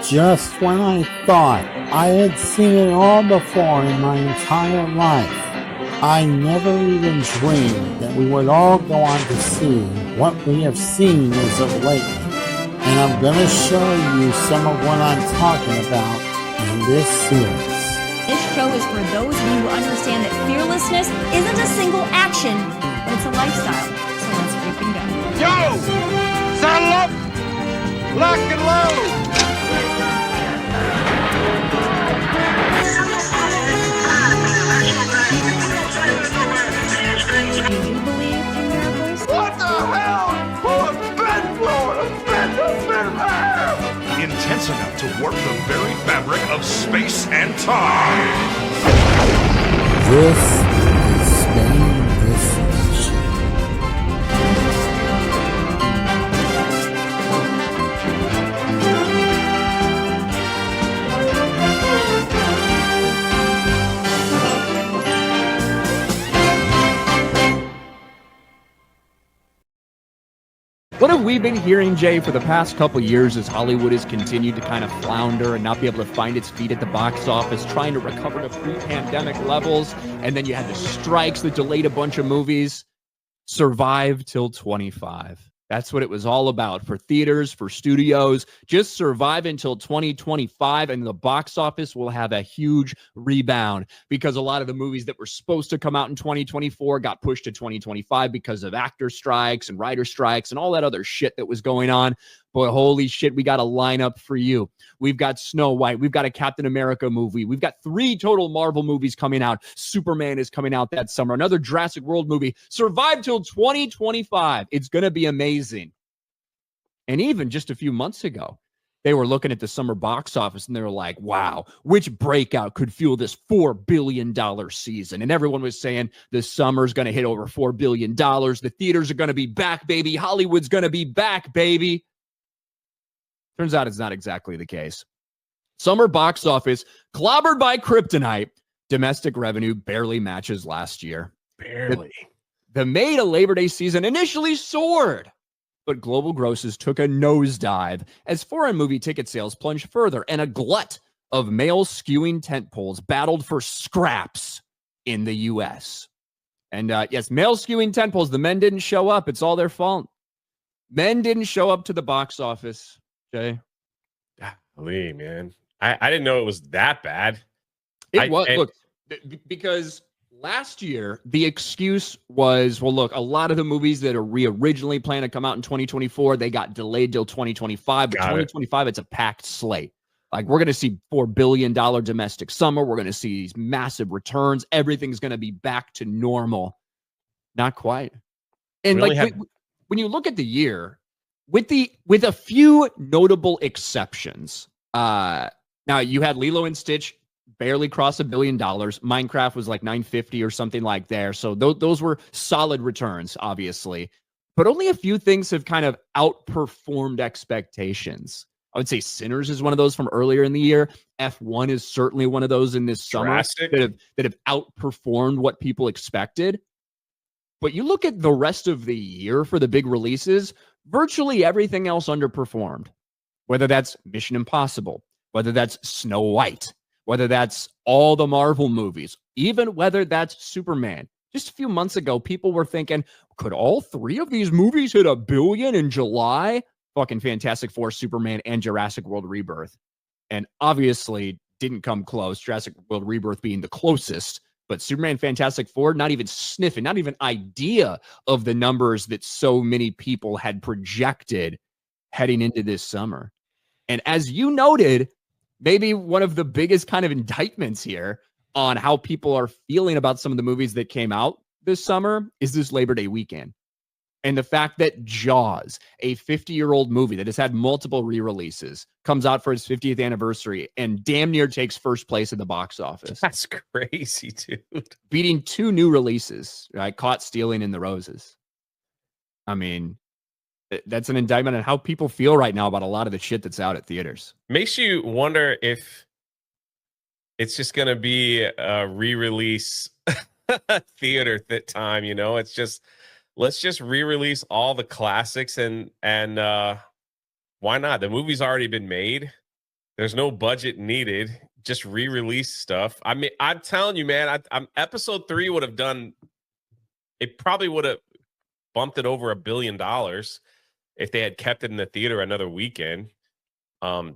Just when I thought I had seen it all before in my entire life, I never even dreamed that we would all go on to see what we have seen as of late. And I'm going to show you some of what I'm talking about in this series. This show is for those of you who understand that fearlessness isn't a single action, but it's a lifestyle. So let's freaking go. Yo! Saddle up! Lock and load! You do believe in miracles? What the hell? Who a bed blower? A bed hell! Intense enough to warp the very fabric of space and time. This is Spain Research. What have we been hearing, Jay, for the past couple years as Hollywood has continued to kind of flounder and not be able to find its feet at the box office, trying to recover to pre-pandemic levels, and then you had the strikes that delayed a bunch of movies? Survive till 25. That's what it was all about for theaters, for studios. Just survive until 2025, and the box office will have a huge rebound because a lot of the movies that were supposed to come out in 2024 got pushed to 2025 because of actor strikes and writer strikes and all that other shit that was going on. Boy, holy shit, we got a lineup for you. We've got Snow White. We've got a Captain America movie. We've got 3 total Marvel movies coming out. Superman is coming out that summer. Another Jurassic World movie. Survive till 2025. It's going to be amazing. And even just a few months ago, they were looking at the summer box office and they were like, wow, which breakout could fuel this $4 billion season? And everyone was saying the summer's going to hit over $4 billion. The theaters are going to be back, baby. Hollywood's going to be back, baby. Turns out it's not exactly the case. Summer box office clobbered by kryptonite. Domestic revenue barely matches last year. Barely. The May to Labor Day season initially soared, but global grosses took a nosedive as foreign movie ticket sales plunged further, and a glut of male-skewing tentpoles battled for scraps in the U.S. And yes, male-skewing tentpoles, the men didn't show up. It's all their fault. Men didn't show up to the box office. Jay? Golly, man. I didn't know it was that bad. Look, because last year, the excuse was, well, look, a lot of the movies that are originally planned to come out in 2024, they got delayed till 2025. But 2025, it's a packed slate. Like, we're going to see $4 billion domestic summer. We're going to see these massive returns. Everything's going to be back to normal. Not quite. And really when you look at the year, with a few notable exceptions, now you had Lilo and Stitch barely cross $1 billion. Minecraft was like 950 or something like there. So those were solid returns, obviously. But only a few things have kind of outperformed expectations. I would say Sinners is one of those from earlier in the year. F1 is certainly one of those in this summer that have outperformed what people expected. But you look at the rest of the year for the big releases, virtually everything else underperformed, whether that's Mission Impossible, whether that's Snow White, whether that's all the Marvel movies, even whether that's Superman. Just a few months ago, people were thinking, could all 3 of these movies hit $1 billion in July? Fucking Fantastic Four, Superman, and Jurassic World Rebirth. And obviously didn't come close, Jurassic World Rebirth being the closest. But Superman, Fantastic Four, not even sniffing, not even idea of the numbers that so many people had projected heading into this summer. And as you noted, maybe one of the biggest kind of indictments here on how people are feeling about some of the movies that came out this summer is this Labor Day weekend. And the fact that Jaws, a 50-year-old movie that has had multiple re-releases, comes out for its 50th anniversary and damn near takes first place at the box office. That's crazy, dude. Beating 2 new releases, right? Caught Stealing in the Roses. I mean, that's an indictment on how people feel right now about a lot of the shit that's out at theaters. Makes you wonder if it's just going to be a re-release theater time, you know? It's just... let's just re-release all the classics and why not? The movie's already been made. There's no budget needed. Just re-release stuff. I mean, I'm telling you, man, I'm episode 3 would have done. It probably would have bumped it over $1 billion if they had kept it in the theater another weekend.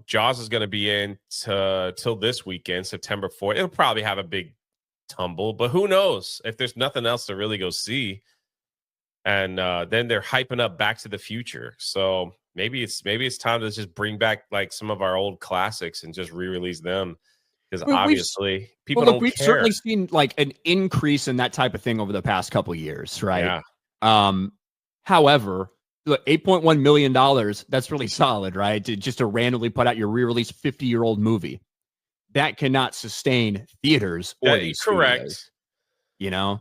Jaws is going to be in till this weekend, September 4th. It'll probably have a big tumble, but who knows if there's nothing else to really go see. And then they're hyping up Back to the Future. So maybe it's time to just bring back like some of our old classics and just re-release them. Because obviously people don't we've care. certainly seen like an increase in that type of thing over the past couple of years, right? Yeah. However, look, $8.1 million, that's really solid, right? Just to randomly put out your re-release 50-year-old movie. That cannot sustain theaters or these correct. Studios, you know?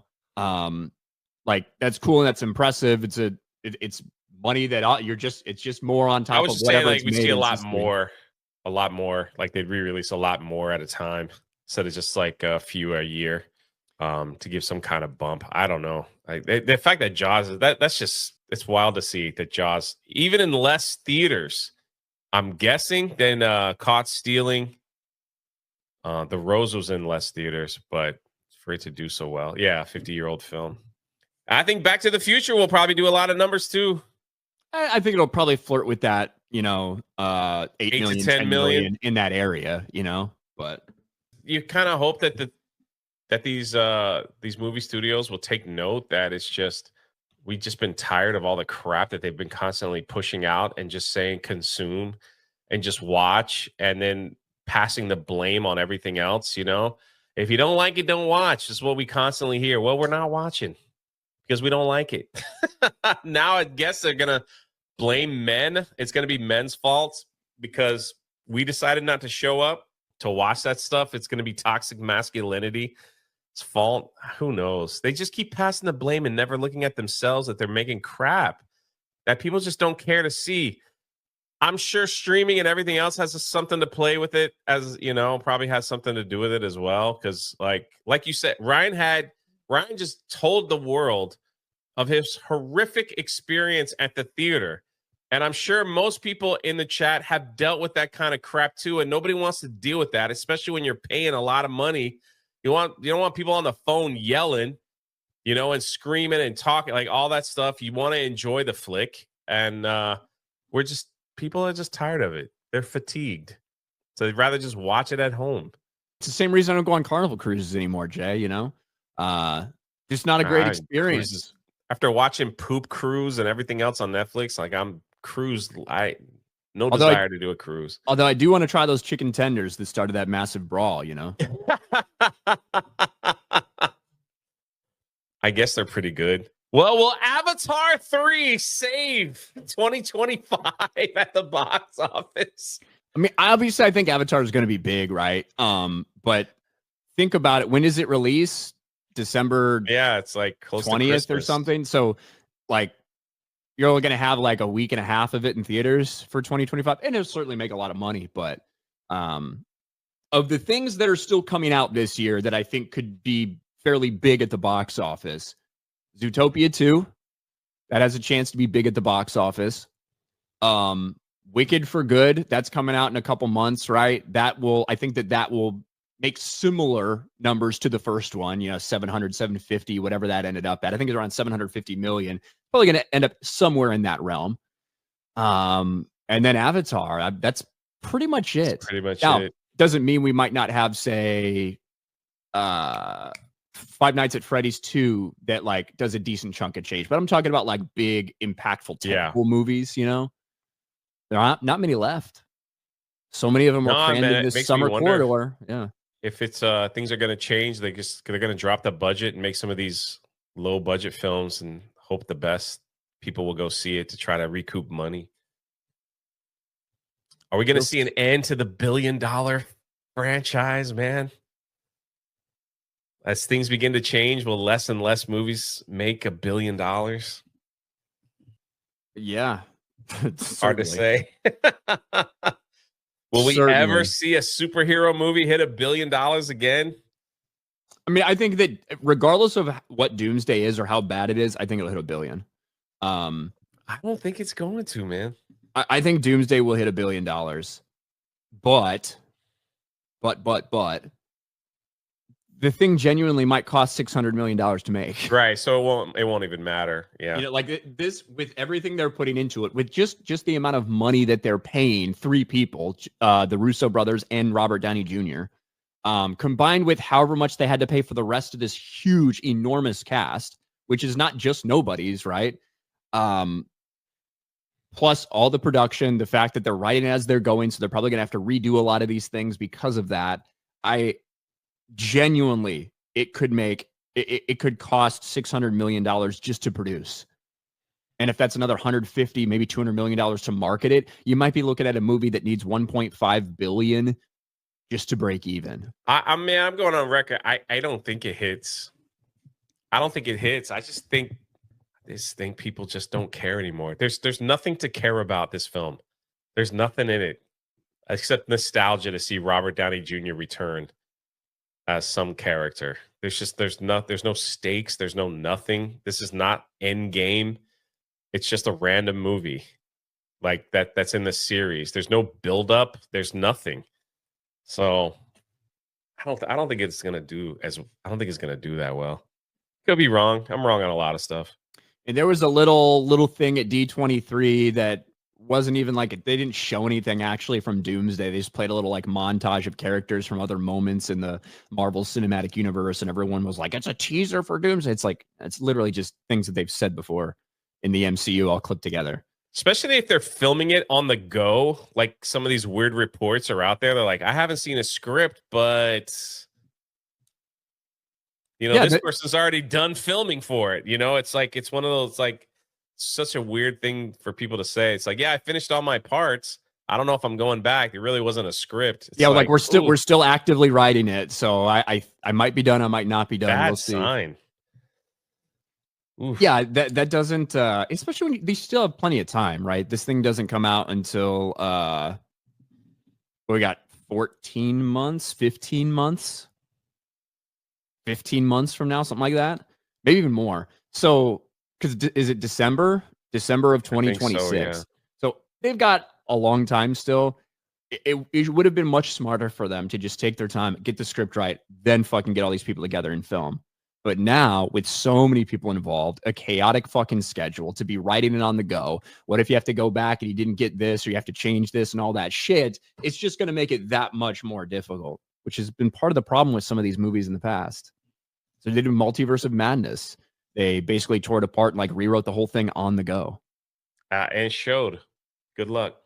Like that's cool and that's impressive. It's money that it's just more on top I was of just whatever saying, like, we it's see made a in lot history. more. Like they'd re-release a lot more at a time instead of just like a few a year, to give some kind of bump. I don't know. Like the fact that Jaws is that's just, it's wild to see that Jaws, even in less theaters, I'm guessing, than Caught Stealing. The Rose was in less theaters, but for it to do so well, yeah, 50-year-old film. I think Back to the Future will probably do a lot of numbers too. I think it'll probably flirt with that, you know, 8 million, to 10 million in that area, you know. But you kind of hope that these movie studios will take note that it's just, we've just been tired of all the crap that they've been constantly pushing out and just saying consume and just watch and then passing the blame on everything else. You know, if you don't like it, don't watch. This is what we constantly hear. Well, we're not watching because we don't like it. Now I guess they're gonna blame men. It's gonna be men's fault because we decided not to show up to watch that stuff. It's gonna be toxic masculinity. It's fault. Who knows? They just keep passing the blame and never looking at themselves, that they're making crap that people just don't care to see. I'm sure streaming and everything else has something to play with it, as you know, probably has something to do with it as well. Because like you said, Ryan just told the world of his horrific experience at the theater. And I'm sure most people in the chat have dealt with that kind of crap too. And nobody wants to deal with that, especially when you're paying a lot of money. You don't want people on the phone yelling, you know, and screaming and talking, like all that stuff. You want to enjoy the flick. And people are just tired of it. They're fatigued. So they'd rather just watch it at home. it's the same reason I don't go on Carnival cruises anymore, Jay, you know? Just not a great experience. Cruises. After watching Poop Cruise and everything else on Netflix, like desire to do a cruise. Although I do want to try those chicken tenders that started that massive brawl, you know? I guess they're pretty good. Well, will Avatar 3 save 2025 at the box office? I mean, obviously, I think Avatar is going to be big, right? But think about it. When does it release? December? Yeah, it's like close 20th to or something. So, like, you're only going to have like a week and a half of it in theaters for 2025, and it'll certainly make a lot of money. But of the things that are still coming out this year that I think could be fairly big at the box office, Zootopia 2, that has a chance to be big at the box office. Wicked for Good, that's coming out in a couple months, right? I think that will make similar numbers to the first one, you know, 700, 750, whatever that ended up at. I think it's around 750 million. Probably going to end up somewhere in that realm. And then Avatar, that's pretty much it. That's pretty much now, it. Doesn't mean we might not have, say, Five Nights at Freddy's 2 that like does a decent chunk of change. But I'm talking about like big, impactful, tentpole movies, you know? There aren't not many left. So many of them are crammed in this summer corridor. Yeah. If it's things are going to change, they're going to drop the budget and make some of these low budget films and hope the best. People will go see it to try to recoup money. Are we going to see an end to the $1 billion franchise, man? As things begin to change, will less and less movies make $1 billion? Yeah. Hard to say. Will we ever see a superhero movie hit $1 billion again? I mean, I think that regardless of what Doomsday is or how bad it is, I think it'll hit $1 billion. I don't think it's going to, man. I think Doomsday will hit $1 billion. But the thing genuinely might cost $600 million to make. Right. So it won't even matter. Yeah. You know, like this, with everything they're putting into it, with just the amount of money that they're paying three people, the Russo brothers and Robert Downey Jr., combined with however much they had to pay for the rest of this huge, enormous cast, which is not just nobodies, right? Plus all the production, the fact that they're writing as they're going, so they're probably going to have to redo a lot of these things because of that. I genuinely, it could cost $600 million just to produce. And if that's another 150, maybe $200 million to market it, you might be looking at a movie that needs 1.5 billion just to break even. I mean, I'm going on record. I don't think it hits. I don't think it hits. I just think people just don't care anymore. There's nothing to care about this film. There's nothing in it except nostalgia to see Robert Downey Jr. return as some character. There's no stakes. There's no nothing. This is not Endgame. It's just a random movie like that's in the series. There's no buildup. There's nothing. So I don't think it's gonna do that well. Could be wrong. I'm wrong on a lot of stuff. And there was a little thing at D23 that wasn't even like they didn't show anything actually from Doomsday. They just played a little like montage of characters from other moments in the Marvel Cinematic Universe, and everyone was like, "It's a teaser for Doomsday." It's like it's literally just things that they've said before in the MCU all clipped together. Especially if they're filming it on the go, like some of these weird reports are out there. They're like, "I haven't seen a script, but this person's already done filming for it." It's like it's one of those like such a weird thing for people to say. It's like, yeah, I finished all my parts. I don't know if I'm going back. It really wasn't a script. It's like we're still actively writing it. So I might be done. I might not be done. Bad we'll see. Sign. Oof. Yeah, that doesn't especially when they still have plenty of time, right? This thing doesn't come out until we got 14 months, 15 months. 15 months from now, something like that, maybe even more. So, because is it December of 2026? So, yeah. So they've got a long time still. It would have been much smarter for them to just take their time, get the script right, then fucking get all these people together and film. But now, with so many people involved, a chaotic fucking schedule to be writing it on the go. What if you have to go back and you didn't get this, or you have to change this and all that shit? It's just going to make it that much more difficult, which has been part of the problem with some of these movies in the past. So they did Multiverse of Madness. They basically tore it apart and like rewrote the whole thing on the go. And showed. Good luck.